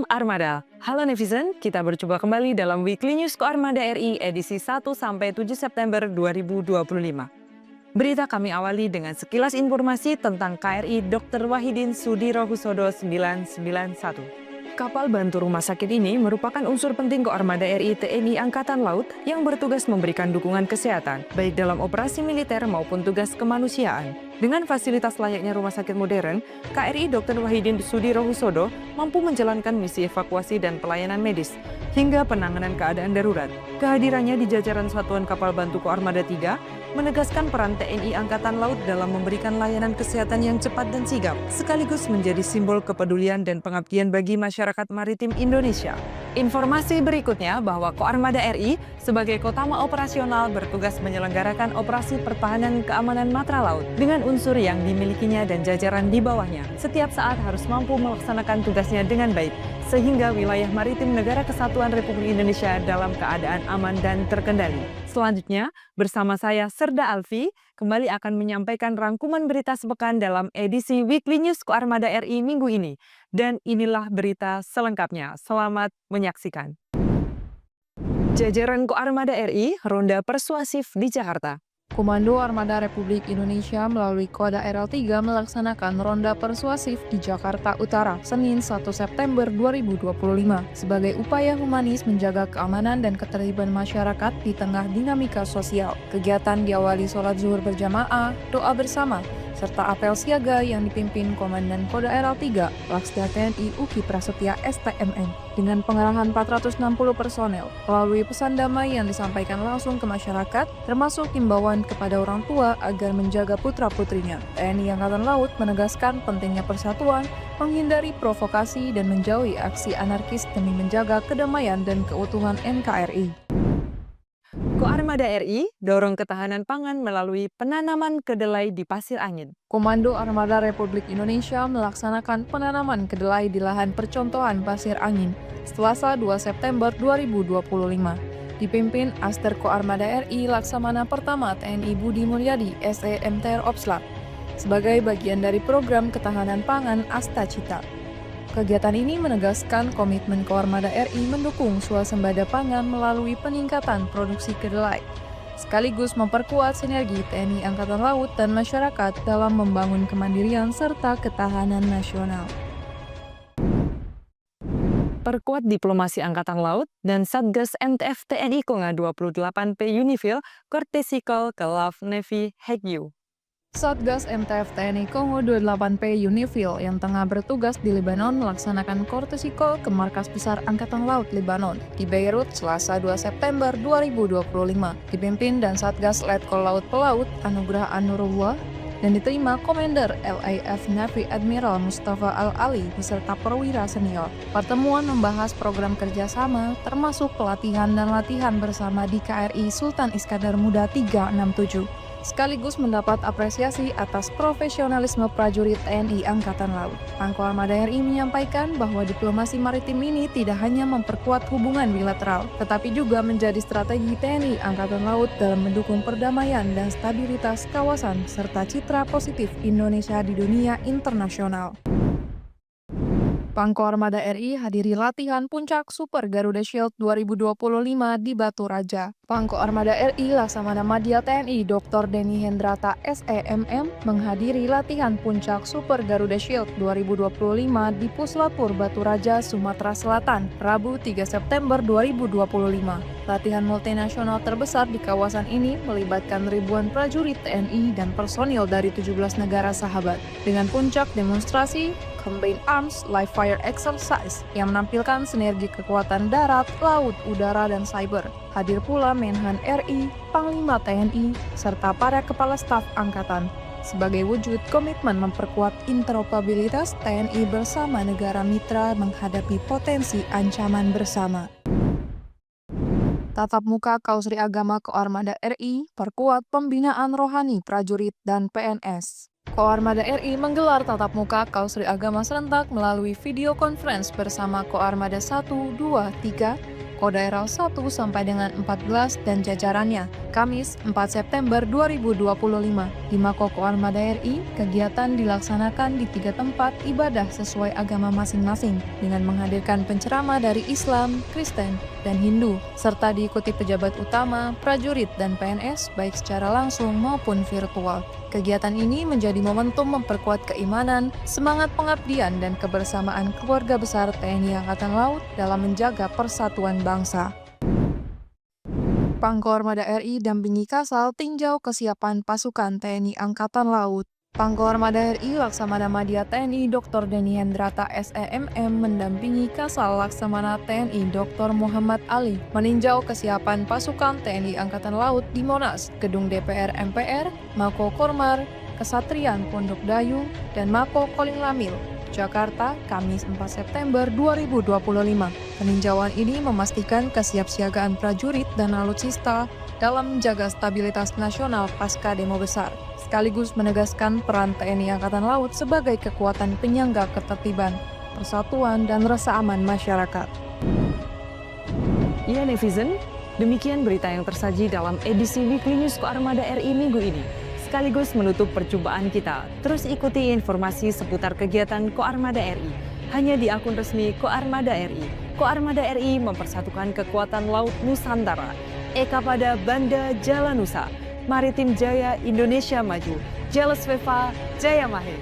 Salam Armada. Halo netizen, kita berjumpa kembali dalam Weekly News Koarmada RI edisi 1-7 September 2025. Berita kami awali dengan sekilas informasi tentang KRI Dr. Wahidin Sudirohusodo 991. Kapal bantu rumah sakit ini merupakan unsur penting Koarmada RI TNI Angkatan Laut yang bertugas memberikan dukungan kesehatan, baik dalam operasi militer maupun tugas kemanusiaan. Dengan fasilitas layaknya rumah sakit modern, KRI Dr. Wahidin Sudirohusodo mampu menjalankan misi evakuasi dan pelayanan medis, hingga penanganan keadaan darurat. Kehadirannya di jajaran Satuan Kapal Bantu Koarmada 3 menegaskan peran TNI Angkatan Laut dalam memberikan layanan kesehatan yang cepat dan sigap, sekaligus menjadi simbol kepedulian dan pengabdian bagi masyarakat maritim Indonesia. Informasi berikutnya bahwa Koarmada RI sebagai Kotama Operasional bertugas menyelenggarakan operasi pertahanan keamanan matra laut dengan unsur yang dimilikinya dan jajaran di bawahnya. Setiap saat harus mampu melaksanakan tugasnya dengan baik, sehingga wilayah maritim Negara Kesatuan Republik Indonesia dalam keadaan aman dan terkendali. Selanjutnya, bersama saya Serda Alfi, kembali akan menyampaikan rangkuman berita sepekan dalam edisi Weekly News Koarmada RI minggu ini. Dan inilah berita selengkapnya. Selamat menyaksikan. Jajaran Koarmada RI, Ronda Persuasif di Jakarta. Komando Armada Republik Indonesia melalui Koda RL3 melaksanakan ronda persuasif di Jakarta Utara, Senin 1 September 2025, sebagai upaya humanis menjaga keamanan dan ketertiban masyarakat di tengah dinamika sosial. Kegiatan diawali sholat zuhur berjamaah, doa bersama, serta apel siaga yang dipimpin Komandan Koda RL3, Laksda TNI Uki Prasetya STMN, dengan pengerahan 460 personel, melalui pesan damai yang disampaikan langsung ke masyarakat, termasuk himbauan kepada orang tua agar menjaga putra-putrinya. TNI Angkatan Laut menegaskan pentingnya persatuan, menghindari provokasi dan menjauhi aksi anarkis demi menjaga kedamaian dan keutuhan NKRI. Koarmada RI dorong ketahanan pangan melalui penanaman kedelai di Pasir Angin. Komando Armada Republik Indonesia melaksanakan penanaman kedelai di lahan percontohan Pasir Angin, Selasa 2 September 2025. Dipimpin Aster Koarmada RI Laksamana Pertama TNI Budi Mulyadi SEMTR Opslap, sebagai bagian dari program ketahanan pangan Astacita. Kegiatan ini menegaskan komitmen Koarmada RI mendukung swasembada pangan melalui peningkatan produksi kedelai, sekaligus memperkuat sinergi TNI Angkatan Laut dan masyarakat dalam membangun kemandirian serta ketahanan nasional. Perkuat diplomasi Angkatan Laut dan Satgas MTF TNI Konga 28P Unifil Kortesikol ke Love Navy Hagyu. Satgas MTF TNI Kongo 28P Unifil yang tengah bertugas di Lebanon melaksanakan kortesikol ke Markas Besar Angkatan Laut Lebanon di Beirut Selasa 2 September 2025, dipimpin dan Satgas Letkol Laut Pelaut Anugrah Anurullah dan diterima Komander LAF Navy Admiral Mustafa Al-Ali beserta perwira senior. Pertemuan membahas program kerjasama termasuk pelatihan dan latihan bersama di KRI Sultan Iskandar Muda 367. Sekaligus mendapat apresiasi atas profesionalisme prajurit TNI Angkatan Laut. Pangko Armada RI menyampaikan bahwa diplomasi maritim ini tidak hanya memperkuat hubungan bilateral, tetapi juga menjadi strategi TNI Angkatan Laut dalam mendukung perdamaian dan stabilitas kawasan serta citra positif Indonesia di dunia internasional. Pangko Armada RI hadiri latihan puncak Super Garuda Shield 2025 di Batu Raja. Pangko Armada RI Laksamana Madya TNI Dr. Denny Hendrata SEMM menghadiri latihan puncak Super Garuda Shield 2025 di Puslapur Batu Raja, Sumatera Selatan, Rabu 3 September 2025. Latihan multinasional terbesar di kawasan ini melibatkan ribuan prajurit TNI dan personil dari 17 negara sahabat. Dengan puncak demonstrasi Combined Arms Live Fire Exercise yang menampilkan sinergi kekuatan darat, laut, udara, dan cyber. Hadir pula Menhan RI, Panglima TNI, serta para kepala staf angkatan, sebagai wujud komitmen memperkuat interoperabilitas TNI bersama negara mitra menghadapi potensi ancaman bersama. Tatap muka Kausri Agama Koarmada RI, perkuat pembinaan rohani prajurit dan PNS. Koarmada RI menggelar tatap muka Kausri Agama serentak melalui video conference bersama Koarmada 1, 2, 3, Daerah 1 sampai dengan 14 dan jajarannya. Kamis 4 September 2025 di Mako Koarmada RI, kegiatan dilaksanakan di 3 tempat ibadah sesuai agama masing-masing dengan menghadirkan penceramah dari Islam, Kristen, dan Hindu, serta diikuti pejabat utama, prajurit, dan PNS baik secara langsung maupun virtual. Kegiatan ini menjadi momentum memperkuat keimanan, semangat pengabdian, dan kebersamaan keluarga besar TNI Angkatan Laut dalam menjaga persatuan bangsa. Pangko Armada RI dampingi Kasal tinjau kesiapan pasukan TNI Angkatan Laut. Pangko Armada RI Laksamana Madya TNI Dr. Denny Hendrata SEMM mendampingi Kasal Laksamana TNI Dr. Muhammad Ali meninjau kesiapan pasukan TNI Angkatan Laut di Monas, Gedung DPR MPR, Mako Kormar, Kesatrian Pondok Dayung, dan Mako Koling Lamil, Jakarta, Kamis 4 September 2025. Peninjauan ini memastikan kesiapsiagaan prajurit dan alutsista dalam menjaga stabilitas nasional pasca demo besar, sekaligus menegaskan peran TNI Angkatan Laut sebagai kekuatan penyangga ketertiban, persatuan, dan rasa aman masyarakat. Ya netizen, demikian berita yang tersaji dalam edisi Weekly News Koarmada RI minggu ini. Sekaligus menutup perjumpaan kita. Terus ikuti informasi seputar kegiatan Koarmada RI hanya di akun resmi Koarmada RI. Koarmada RI mempersatukan kekuatan laut Nusantara. Eka pada Banda Jala Nusa, Maritim Jaya Indonesia Maju, Jeles Veva Jaya Mahir.